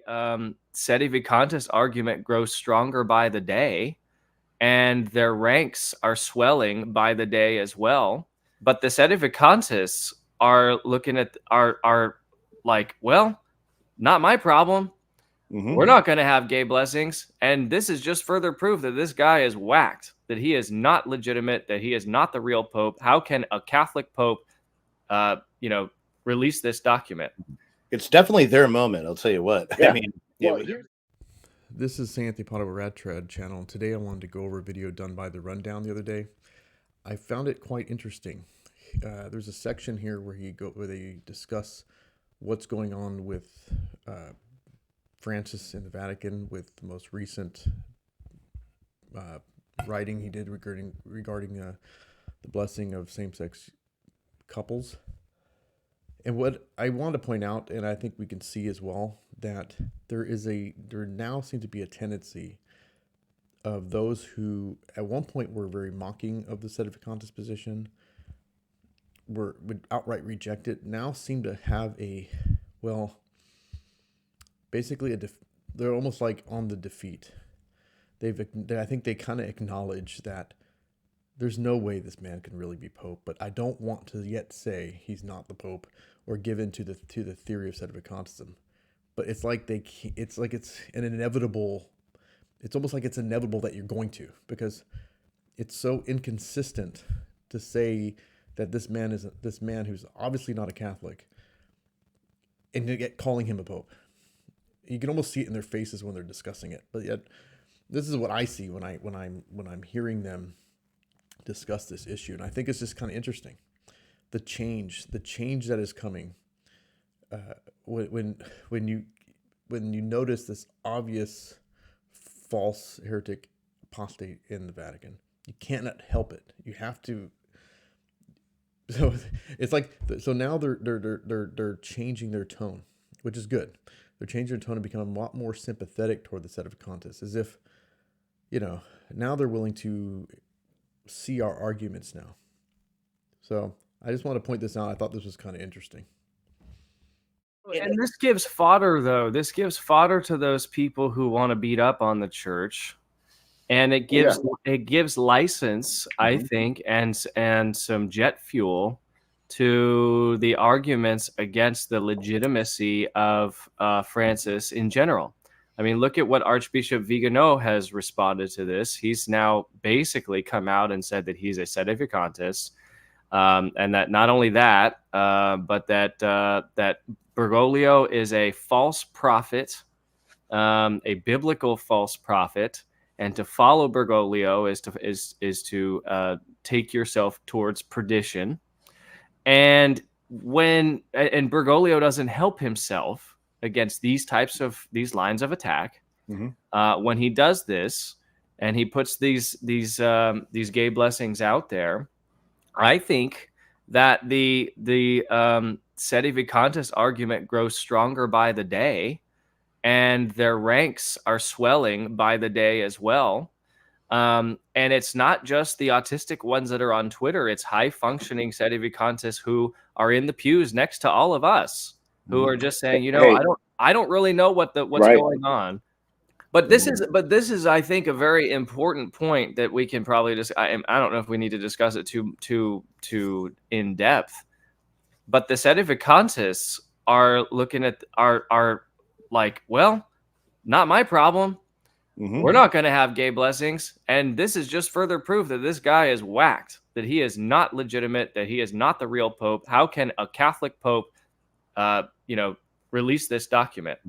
Sedevacantism argument grows stronger by the day, and their ranks are swelling by the day as well. But the Sedevacantists are looking at are like, well, not my problem. We're not going to have gay blessings, and this is just further proof that this guy is whacked, that he is not legitimate, that he is not the real pope. How can a Catholic pope, release this document? It's definitely their moment. I'll tell you what. Yeah. I mean, Well, This is Anthony Potter with Rad Tread channel, and today I wanted to go over a video done by The Rundown the other day. I found it quite interesting. There's a section here where they discuss what's going on with Francis in the Vatican, with the most recent writing he did regarding the blessing of same-sex couples. And what I want to point out, and I think we can see as well, that there now seems to be a tendency of those who at one point were very mocking of the Sedevacantism position, would outright reject it, now seem to have basically they're almost like on the defeat. I think they kind of acknowledge that there's no way this man can really be Pope, but I don't want to yet say he's not the Pope or give in to the theory of Sedevacantism. But it's like it's an inevitable. It's almost like it's inevitable that you're going to, because it's so inconsistent to say that this man who's obviously not a Catholic, and yet calling him a Pope. You can almost see it in their faces when they're discussing it. But yet, this is what I see when I'm hearing them discuss this issue, and I think it's just kind of interesting. The change that is coming when you notice this obvious false heretic apostate in the Vatican, you cannot help it. You have to. So it's like, so now they're changing their tone, which is good. They're changing their tone and becoming a lot more sympathetic toward the Sedevacantists, as if, now they're willing to see our arguments now. So I just want to point this out. I thought this was kind of interesting. And this gives fodder, though. This gives fodder to those people who want to beat up on the church, and it gives license, I think, and some jet fuel to the arguments against the legitimacy of Francis in general. I mean, look at what Archbishop Vigano has responded to this. He's now basically come out and said that he's a Sedevacantist, and that not only that, but that Bergoglio is a false prophet, a biblical false prophet, and to follow Bergoglio is to take yourself towards perdition. And Bergoglio doesn't help himself against these lines of attack. When he does this and he puts these gay blessings out there, I think that the Sedevacantism argument grows stronger by the day, and their ranks are swelling by the day as well. And it's not just the autistic ones that are on Twitter. It's high-functioning Sedevacantists who are in the pews next to all of us, who are just saying, I don't really know what's going on. But this is, I think, a very important point that we can probably just. I don't know if we need to discuss it too in depth. But the Sedevacantists are looking at are like, well, not my problem. We're not going to have gay blessings, and this is just further proof that this guy is whacked, that he is not legitimate, that he is not the real pope. How can a Catholic pope, release this document?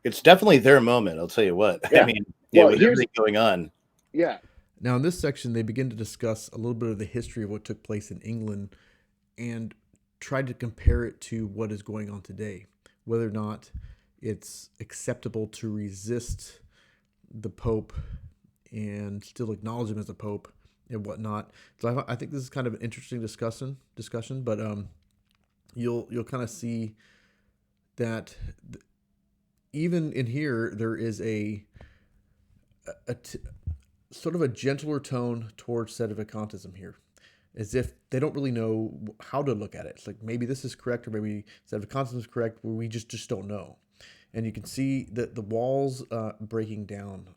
it's definitely their moment. I'll tell you what. Yeah. I mean, with everything going on. Yeah. Now, in this section, they begin to discuss a little bit of the history of what took place in England and try to compare it to what is going on today, whether or not it's acceptable to resist the Pope and still acknowledge him as a Pope and whatnot. So I think this is kind of an interesting discussion, but you'll kind of see that even in here there is a sort of a gentler tone towards Sedevacantism here, as if they don't really know how to look at it. It's like, maybe this is correct, or maybe Sedevacantism is correct, where we just don't know. and you can see that the walls breaking down,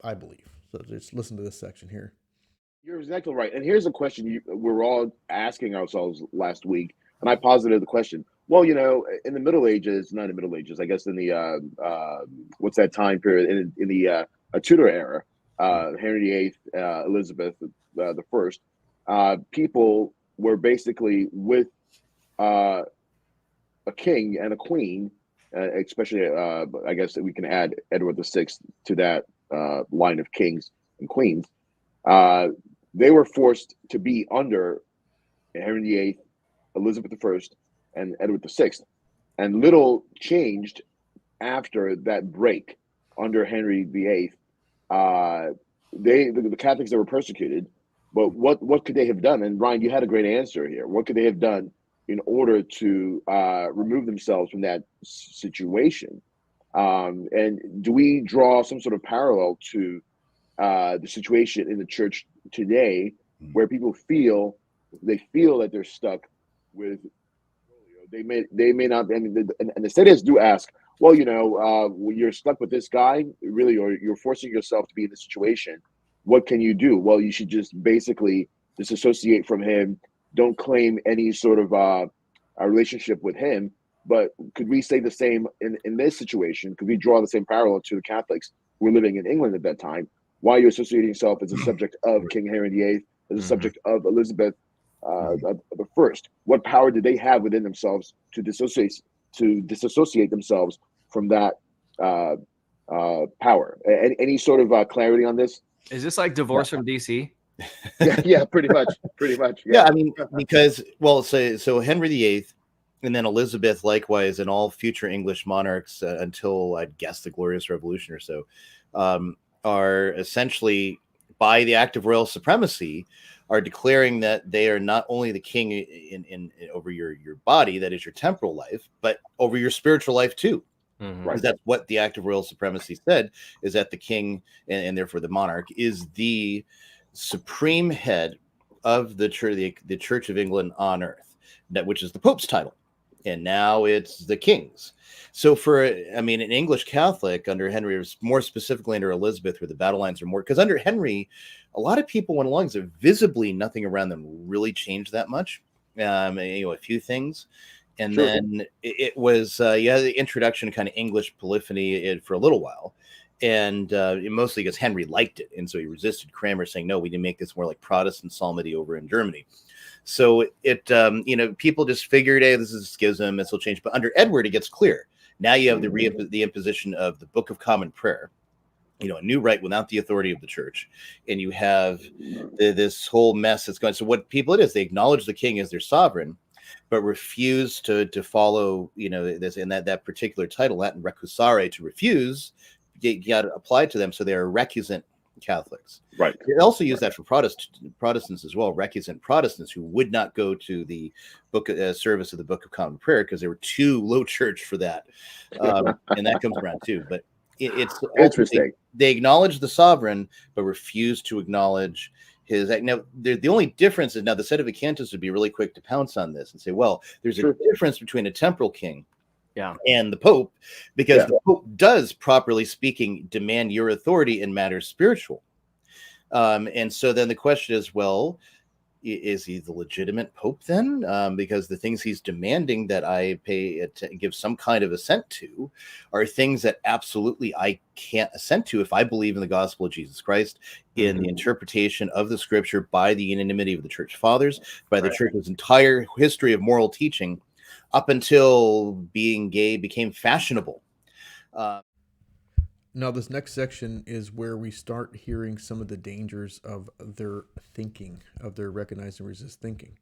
I believe. So just listen to this section here. You're exactly right. And here's a question we're all asking ourselves last week, and I posited the question. Well, in the Middle Ages, not in the Middle Ages, I guess in the what's that time period in the Tudor era, Henry VIII, Elizabeth the First, people were basically with a king and a queen, especially I guess we can add Edward the Sixth to that line of kings and queens. They were forced to be under Henry VIII, Elizabeth I, and Edward VI. And little changed after that break under Henry VIII. The Catholics that were persecuted, but what could they have done? And Ryan, you had a great answer here. What could they have done in order to remove themselves from that situation? And do we draw some sort of parallel to the situation in the church today, where people feel that they're stuck with they may not. I mean, and the status do ask, well, you're stuck with this guy, really, or you're forcing yourself to be in this situation. What can you do? Well, you should just basically disassociate from him. Don't claim any sort of a relationship with him. But could we say the same in this situation? Could we draw the same parallel to the Catholics who were living in England at that time? Why are you associating yourself as a subject of King Henry VIII, as a subject of Elizabeth the First? What power did they have within themselves to disassociate themselves from that power? Any sort of clarity on this? Is this like Divorce from DC? Yeah, pretty much. Yeah, I mean, because so Henry VIII, and then Elizabeth, likewise, and all future English monarchs until I'd guess the Glorious Revolution or so, are essentially, by the act of royal supremacy, are declaring that they are not only the king in over your body, that is your temporal life, but over your spiritual life too. Because that's what the act of royal supremacy said, is that the king and therefore the monarch is the supreme head of the Church of England on earth, which is the Pope's title. And now it's the king's. So an English Catholic under Henry, more specifically under Elizabeth, where the battle lines are more, because under Henry, a lot of people went along, so visibly nothing around them really changed that much. A few things. And then it was, the introduction to kind of English polyphony for a little while. And mostly because Henry liked it. And so he resisted Cranmer, saying, no, we need to make this more like Protestant psalmody over in Germany. So people just figured, hey, this is a schism, this will change. But under Edward, it gets clear. Now you have the imposition of the Book of Common Prayer, a new rite without the authority of the church. And you have this whole mess that's going. So what people it is, they acknowledge the king as their sovereign, but refuse to follow, this in that particular title, Latin recusare, to refuse, you got to apply to them. So they are recusant Catholics. Right. They also use that for Protestants as well, recusant Protestants who would not go to the book service of the Book of Common Prayer because they were too low church for that. And that comes around too. But it's interesting. They acknowledge the sovereign, but refuse to acknowledge his. Now, the only difference is, now the Sedevacantists would be really quick to pounce on this and say, well, there's a difference between a temporal king and the Pope, because the Pope does, properly speaking, demand your authority in matters spiritual. And so then the question is, well, is he the legitimate Pope then? Because the things he's demanding that I give some kind of assent to are things that absolutely I can't assent to if I believe in the gospel of Jesus Christ, in the interpretation of the scripture by the unanimity of the church fathers, by the church's entire history of moral teaching, up until being gay became fashionable. Now, this next section is where we start hearing some of the dangers of their thinking, of their recognize and resist thinking.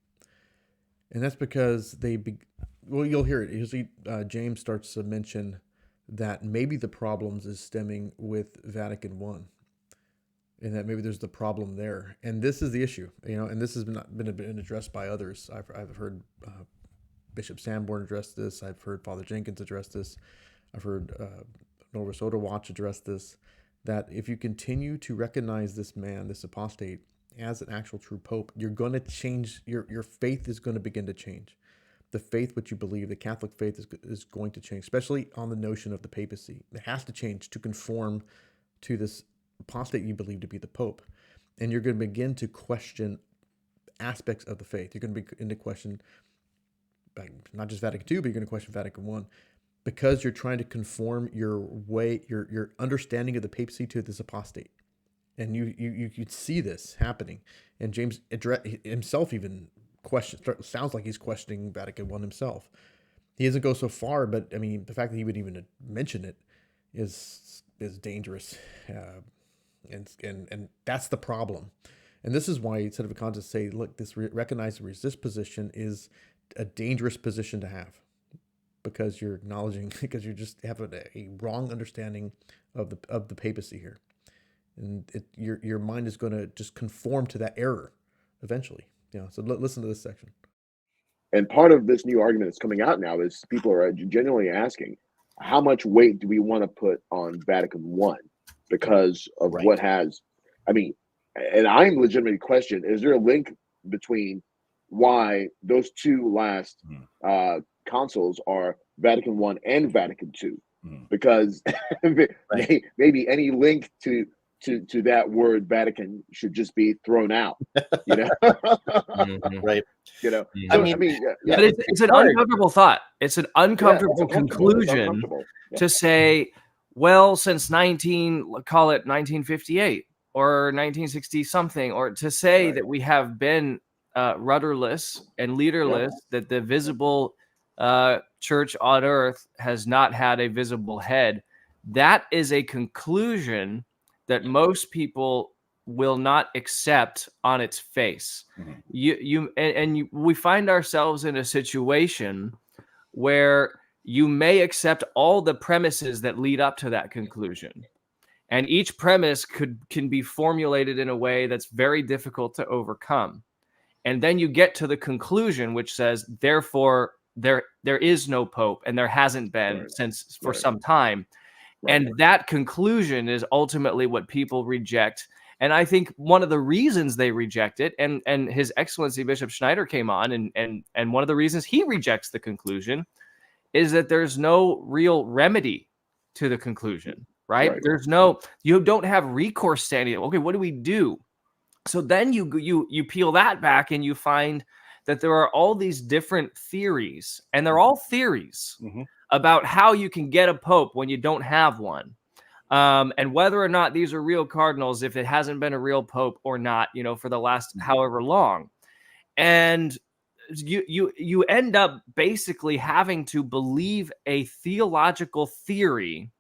And that's because you'll hear it. Usually, James starts to mention that maybe the problems is stemming with Vatican I, and that maybe there's the problem there. And this is the issue, and this has not been addressed by others. I've heard Bishop Sanborn address this. I've heard Father Jenkins address this. I've heard Nova Soda Watch address this, that if you continue to recognize this man, this apostate, as an actual true pope, you're going to change, your faith is going to begin to change. the faith which you believe, the Catholic faith, is going to change, especially on the notion of the papacy. It has to change to conform to this apostate you believe to be the Pope. And you're going to begin to question aspects of the faith. You're going to begin to question not just Vatican II, but you're going to question Vatican I, because you're trying to conform your way, your understanding of the papacy to this apostate. And you see this happening. And James himself even sounds like he's questioning Vatican I himself. He doesn't go so far, but I mean, the fact that he would even mention it is dangerous. And that's the problem. And this is why Sedevacantists say, look, recognize this position is a dangerous position to have, because you're acknowledging, because you just have a wrong understanding of the papacy here. And your mind is going to just conform to that error eventually. So listen to this section. And part of this new argument that's coming out now is people are genuinely asking, how much weight do we want to put on Vatican I because of what has, I mean, and I'm legitimately question, is there a link between why those two last consuls are Vatican I and Vatican II? Because maybe any link to that word Vatican should just be thrown out, Right. So, I mean, but it's an uncomfortable thought. It's an uncomfortable conclusion to say, well, since call it 1958 or 1960 something, or to say that we have been rudderless and leaderless, that the visible church on earth has not had a visible head. That is a conclusion that most people will not accept on its face. We find ourselves in a situation where you may accept all the premises that lead up to that conclusion, and each premise can be formulated in a way that's very difficult to overcome. And then you get to the conclusion, which says, therefore, there is no Pope, and there hasn't been since for some time. And that conclusion is ultimately what people reject. And I think one of the reasons they reject it, and His Excellency Bishop Schneider came on, and one of the reasons he rejects the conclusion is that there's no real remedy to the conclusion, right? You don't have recourse to anything. Okay, what do we do? So then you peel that back and you find that there are all these different theories, and they're all theories about how you can get a pope when you don't have one. And whether or not these are real cardinals, if it hasn't been a real pope or not, for the last however long. And you end up basically having to believe a theological theory,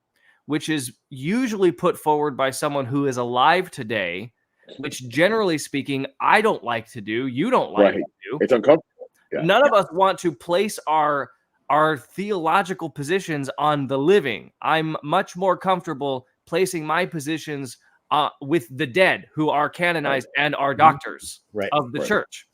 which is usually put forward by someone who is alive today, which generally speaking, I don't like to do. You don't like to do. It's uncomfortable. None of us want to place our theological positions on the living. I'm much more comfortable placing my positions with the dead, who are canonized and are doctors of the church.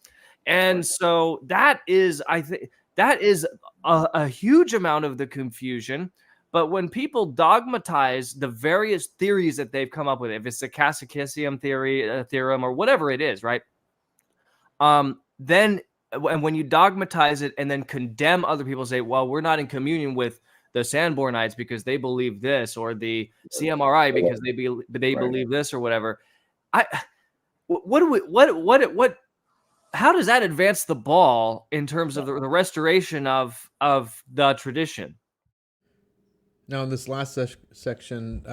And so that is, I think, that is a huge amount of the confusion. But when people dogmatize the various theories that they've come up with, if it's the Cassicium theorem, or whatever it is, right? Then, and when you dogmatize it and then condemn other people, say, well, we're not in communion with the Sanbornites because they believe this, or the CMRI because they believe this, or whatever. How does that advance the ball in terms of the restoration of the tradition? Now, in this last section,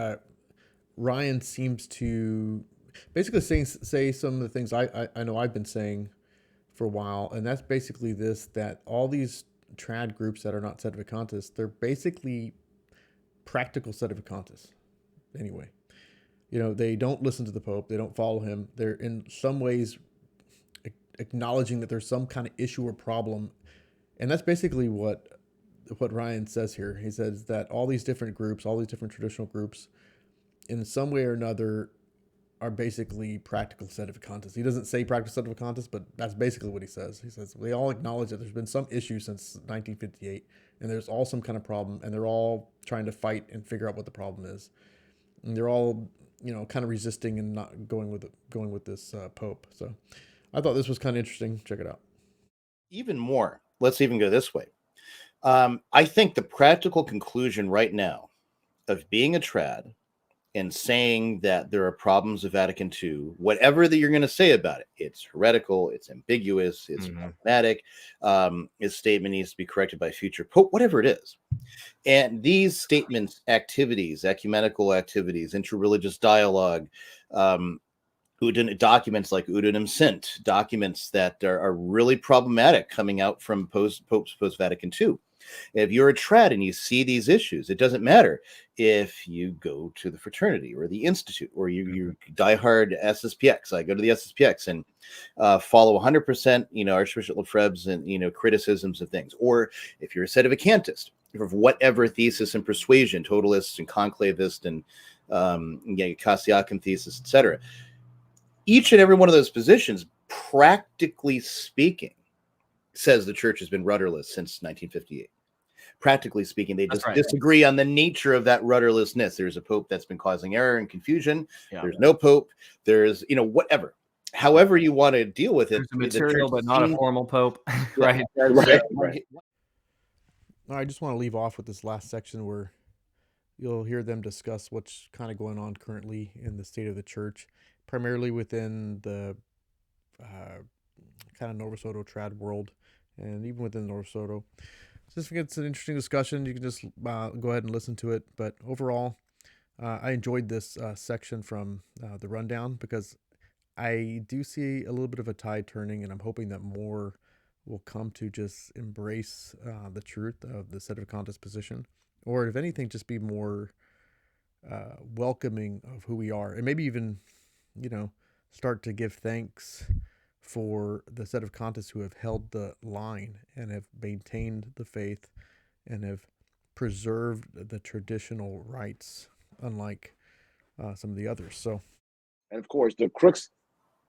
Ryan seems to basically say some of the things I know I've been saying for a while, and that's basically this: that all these trad groups that are not Sedevacantists, they're basically practical Sedevacantists. Anyway, they don't listen to the Pope, they don't follow him. They're in some ways acknowledging that there's some kind of issue or problem, and that's basically what Ryan says here. He says that all these different groups, all these different traditional groups, in some way or another, are basically practical Sedevacantists. He doesn't say practical Sedevacantists, but that's basically what he says. He says they all acknowledge that there's been some issue since 1958, and there's all some kind of problem, and they're all trying to fight and figure out what the problem is. And they're all, kind of resisting and not going with this Pope. So I thought this was kind of interesting. Check it out. Even more, let's even go this way. I think the practical conclusion right now of being a trad and saying that there are problems with Vatican II, whatever that you're going to say about it, it's heretical, it's ambiguous, it's problematic, his statement needs to be corrected by future pope, whatever it is. And these statements, activities, ecumenical activities, interreligious dialogue, documents like Udinum Sint, documents that are really problematic coming out from popes post-Vatican II. If you're a trad and you see these issues, it doesn't matter if you go to the fraternity or the institute or you diehard SSPX. I go to the SSPX and follow 100%, Archbishop Lefebvre's and criticisms of things. Or if you're a Sedevacantist, of whatever thesis and persuasion, totalist and conclavist and Cassiacum thesis, etc. Each and every one of those positions, practically speaking, says the church has been rudderless since 1958. Practically speaking, they just disagree on the nature of that rudderlessness. There's a pope that's been causing error and confusion. There's no pope. There's, whatever. However you want to deal with it. There's a material, but not a formal pope. Right. I just want to leave off with this last section where you'll hear them discuss what's kind of going on currently in the state of the church, primarily within the kind of Novus Ordo trad world, and even within Novus Ordo. So I think it's an interesting discussion. You can just go ahead and listen to it. But overall, I enjoyed this section from the rundown because I do see a little bit of a tide turning, and I'm hoping that more will come to just embrace the truth of the Sedevacantism position, or if anything, just be more welcoming of who we are, and maybe even, start to give thanks for the Sedevacantists who have held the line and have maintained the faith and have preserved the traditional rites, unlike some of the others. So, and of course, the crux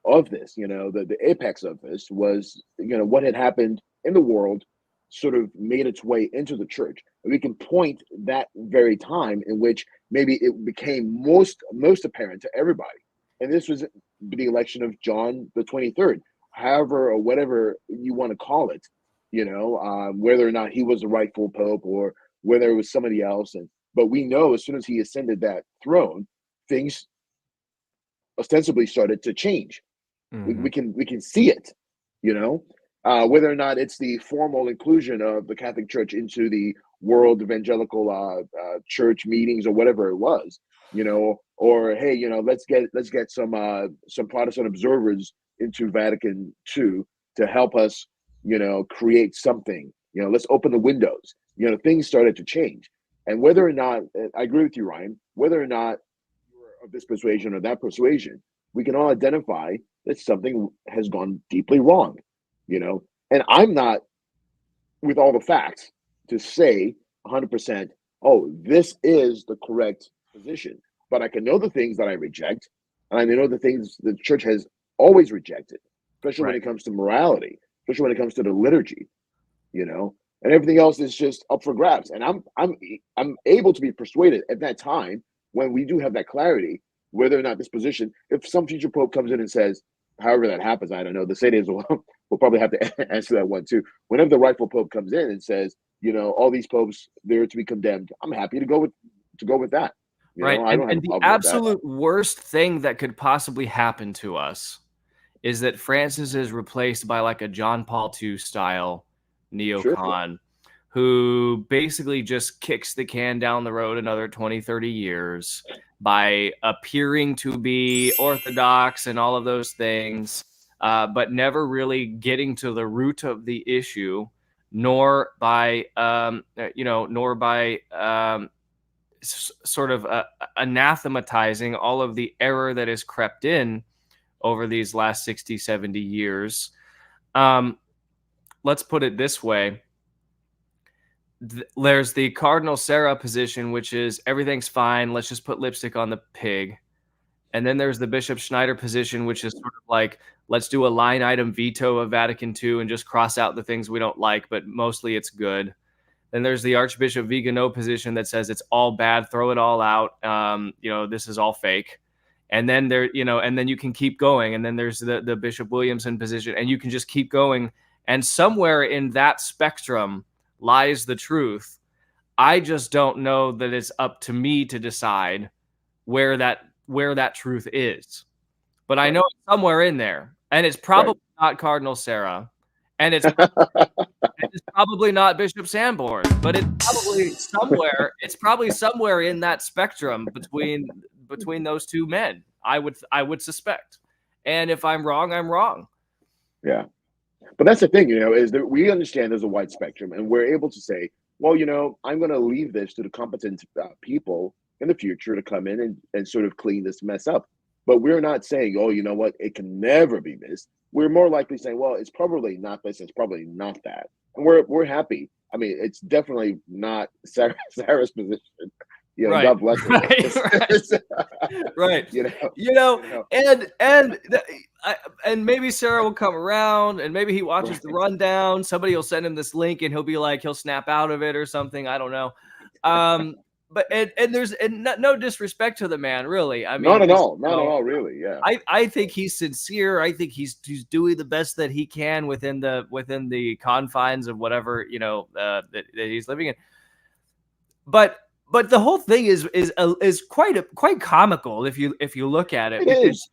of this, the apex of this was, what had happened in the world sort of made its way into the church. And we can point that very time in which maybe it became most apparent to everybody. And this was the election of John the 23rd, however, or whatever you want to call it, whether or not he was the rightful pope or whether it was somebody else. But we know as soon as he ascended that throne, things ostensibly started to change. We can see it, whether or not it's the formal inclusion of the Catholic Church into the world evangelical church meetings or whatever it was, or hey, let's get some Protestant observers into Vatican II to help us, create something. Let's open the windows. Things started to change, and whether or not I agree with you, Ryan, whether or not you're of this persuasion or that persuasion, we can all identify that something has gone deeply wrong, and I'm not with all the facts to say 100%, oh, this is the correct position, but I can know the things that I reject, and I know the things the church has always rejected, especially when it comes to morality, especially when it comes to the liturgy, and everything else is just up for grabs. And I'm able to be persuaded at that time when we do have that clarity, whether or not this position, if some future pope comes in and says, however that happens, I don't know, the Sadians will probably have to answer that one too. Whenever the rightful pope comes in and says, all these popes, they're to be condemned, I'm happy to go with that. Right. And the absolute worst thing that could possibly happen to us is that Francis is replaced by like a John Paul II style neocon who basically just kicks the can down the road another 20, 30 years by appearing to be orthodox and all of those things, but never really getting to the root of the issue, nor by sort of anathematizing all of the error that has crept in over these last 60, 70 years. Let's put it this way. There's the Cardinal Sarah position, which is everything's fine. Let's just put lipstick on the pig. And then there's the Bishop Schneider position, which is sort of like, let's do a line item veto of Vatican II and just cross out the things we don't like, but mostly it's good. Then there's the Archbishop Vigano position that says it's all bad, throw it all out. This is all fake. And then and then you can keep going. And then there's the Bishop Williamson position, and you can just keep going. And somewhere in that spectrum lies the truth. I just don't know that it's up to me to decide where that truth is. But I know it's somewhere in there. And it's probably not Cardinal Sarah. And it's probably not Bishop Sanborn, but it's probably somewhere in that spectrum between those two men. I would suspect. And if I'm wrong, I'm wrong. Yeah. But that's the thing, is that we understand there's a wide spectrum, and we're able to say, well, I'm going to leave this to the competent people in the future to come in and sort of clean this mess up. But we're not saying, oh, you know what, it can never be this. We're more likely saying, well, it's probably not this, it's probably not that. And we're happy. I mean, it's definitely not Sarah's position. Right. God bless her. Right. And maybe Sarah will come around, and maybe he watches the rundown. Somebody will send him this link, and he'll be like, he'll snap out of it or something. I don't know. But there's no disrespect to the man, really. I mean, not at all, really. Yeah. I think he's sincere. I think he's doing the best that he can within the confines of whatever that he's living in. But the whole thing is quite comical if you look at it.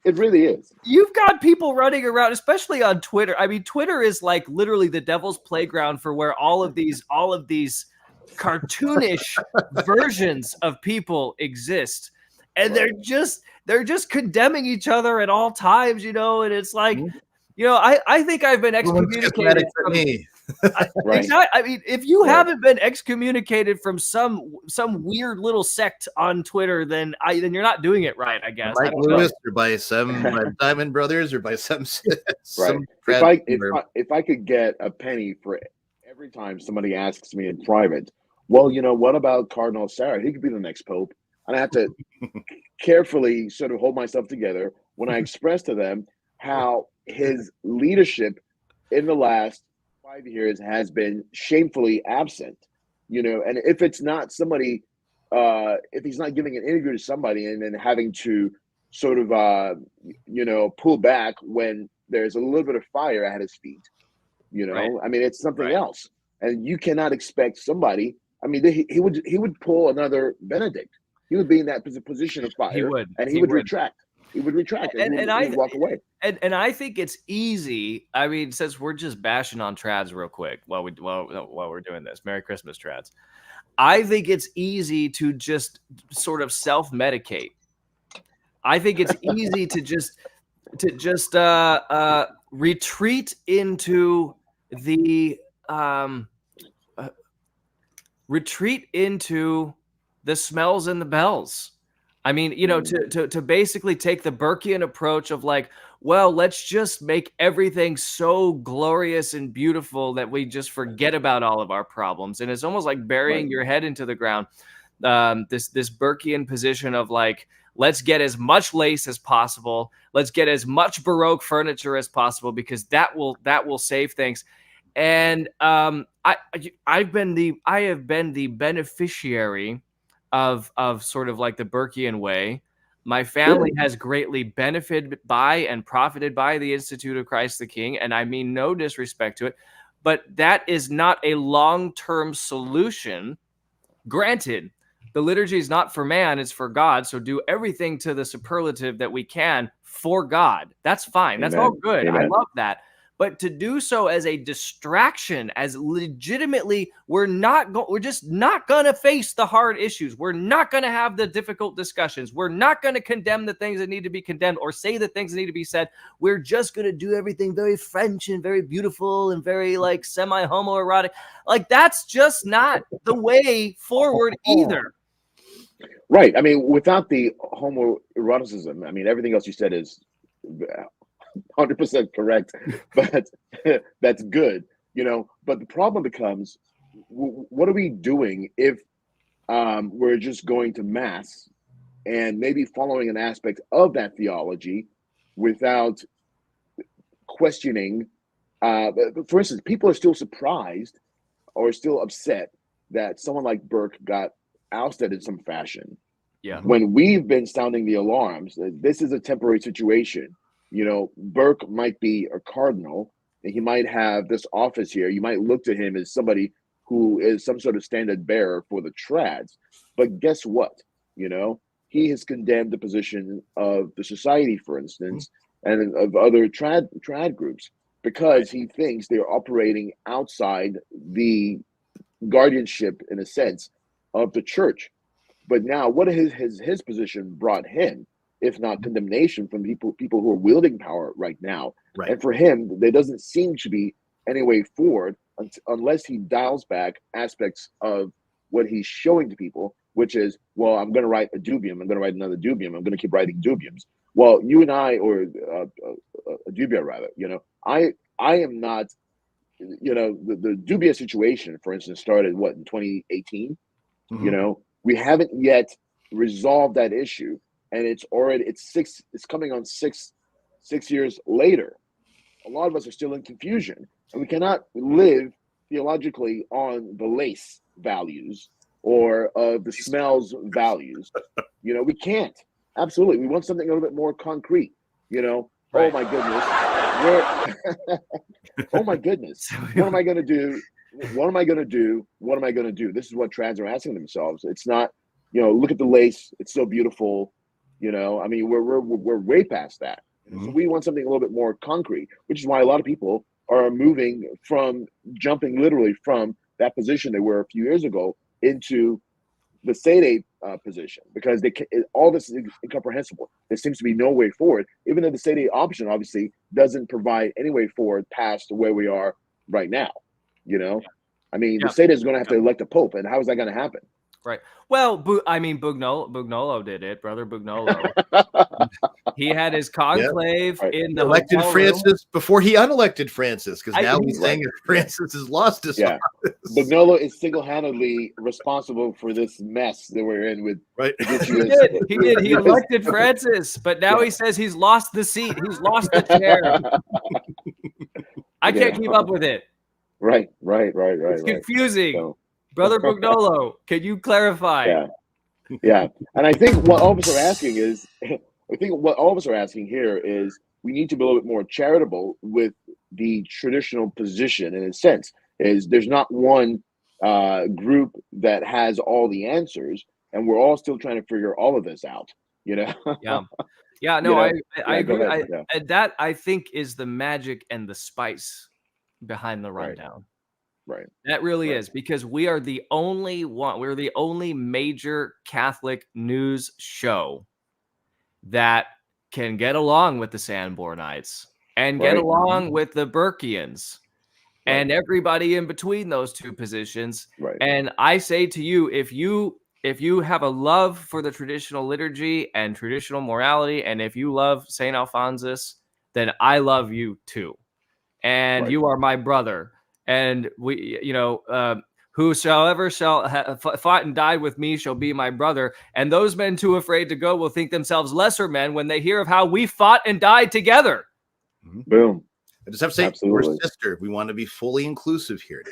It really is. You've got people running around, especially on Twitter. I mean, Twitter is like literally the devil's playground for where all of these cartoonish versions of people exist, and they're just condemning each other at all times, and it's like, I think I've been excommunicated from me. Exactly. I mean, if you haven't been excommunicated from some weird little sect on Twitter, then you're not doing it right, I guess. Mike Lewis, or by some Diamond Brothers, or by some if I could get a penny for every time somebody asks me in private, well, what about Cardinal Sarah? He could be the next pope. And I have to carefully sort of hold myself together when I express to them how his leadership in the last 5 years has been shamefully absent, and if it's not somebody, if he's not giving an interview to somebody and then having to sort of, pull back when there's a little bit of fire at his feet, I mean, it's something else. And you cannot expect somebody, I mean, he would pull another Benedict. He would be in that position of fire. He would retract. He would retract and he would walk away. And I think it's easy. I mean, since we're just bashing on trads real quick while we're doing this, Merry Christmas, trads. I think it's easy to just sort of self-medicate. I think it's easy to just retreat into the smells and the bells. I mean, to basically take the Burkean approach of like, well, let's just make everything so glorious and beautiful that we just forget about all of our problems. And it's almost like burying your head into the ground. This Burkean position of like, let's get as much lace as possible. Let's get as much Baroque furniture as possible, because that will save things. And I have been the beneficiary of sort of like the Burkean way. My family has greatly benefited by and profited by the Institute of Christ the King, and I mean no disrespect to it, but that is not a long-term solution. Granted, the liturgy is not for man, it's for God, so do everything to the superlative that we can for God. That's fine. That's all good. Amen. I love that. But to do so as a distraction, as legitimately, we're just not going to face the hard issues. We're not going to have the difficult discussions. We're not going to condemn the things that need to be condemned or say the things that need to be said. We're just going to do everything very French and very beautiful and very like semi-homoerotic. Like, that's just not the way forward either. Right. I mean, without the homoeroticism, I mean, everything else you said is 100% correct, but that's good, but the problem becomes, what are we doing if we're just going to mass and maybe following an aspect of that theology without questioning? For instance, people are still surprised or still upset that someone like Burke got ousted in some fashion. Yeah. When we've been sounding the alarms, this is a temporary situation. Burke might be a cardinal, and he might have this office here. You might look to him as somebody who is some sort of standard bearer for the trads. But guess what? You know, he has condemned the position of the society, for instance, and of other trad groups, because he thinks they're operating outside the guardianship, in a sense, of the church. But now, what his position brought him, if not condemnation from people who are wielding power right now? Right. And for him, there doesn't seem to be any way forward unless he dials back aspects of what he's showing to people, which is, well, I'm going to write a dubium. I'm going to write another dubium. I'm going to keep writing dubiums. Well, you and I, or a dubia rather, you know, I am not, you know, the dubia situation, for instance, started what, in 2018? You know, we haven't yet resolved that issue, and it's coming on six years later. A lot of us are still in confusion, and we cannot live theologically on the lace values or the smells values. You know, we can't. Absolutely. We want something a little bit more concrete, you know. Right. Oh my goodness. Oh my goodness. What am I going to do? What am I going to do? What am I going to do? This is what trans are asking themselves. It's not, you know, look at the lace. It's so beautiful. You know, I mean, we're way past that. So we want something a little bit more concrete, which is why a lot of people are jumping literally from that position they were a few years ago into the state position, because all this is incomprehensible. There seems to be no way forward, even though the state option obviously doesn't provide any way forward past where we are right now. You know, I mean, the state is going to have to elect a pope, and how is that going to happen? Right. Well, I mean, Bugnolo did it, Brother Bugnolo. He had his conclave in the elected Francis before he unelected Francis, because now he's saying that Francis has lost his office. Bugnolo is single-handedly responsible for this mess that we're in with. Right. He did. He elected Francis, but now he says he's lost the seat. He's lost the chair. I can't keep up with it. Right. It's confusing. So, Brother Bugnolo, can you clarify? Yeah. And I think what all of us are asking is, here is, we need to be a little bit more charitable with the traditional position, in a sense. Is there's not one group that has all the answers, and we're all still trying to figure all of this out, you know? Yeah, no, I agree. That, I think, is the magic and the spice behind the rundown. Right. That really is, because we are the only one. We're the only major Catholic news show that can get along with the Sanbornites and get along with the Burkeans and everybody in between those two positions. Right. And I say to you, if you have a love for the traditional liturgy and traditional morality, and if you love St. Alphonsus, then I love you too. And you are my brother. And we, you know, whosoever shall have fought and died with me shall be my brother. And those men too afraid to go will think themselves lesser men when they hear of how we fought and died together. Boom. I just have to say, we're sister. We want to be fully inclusive here.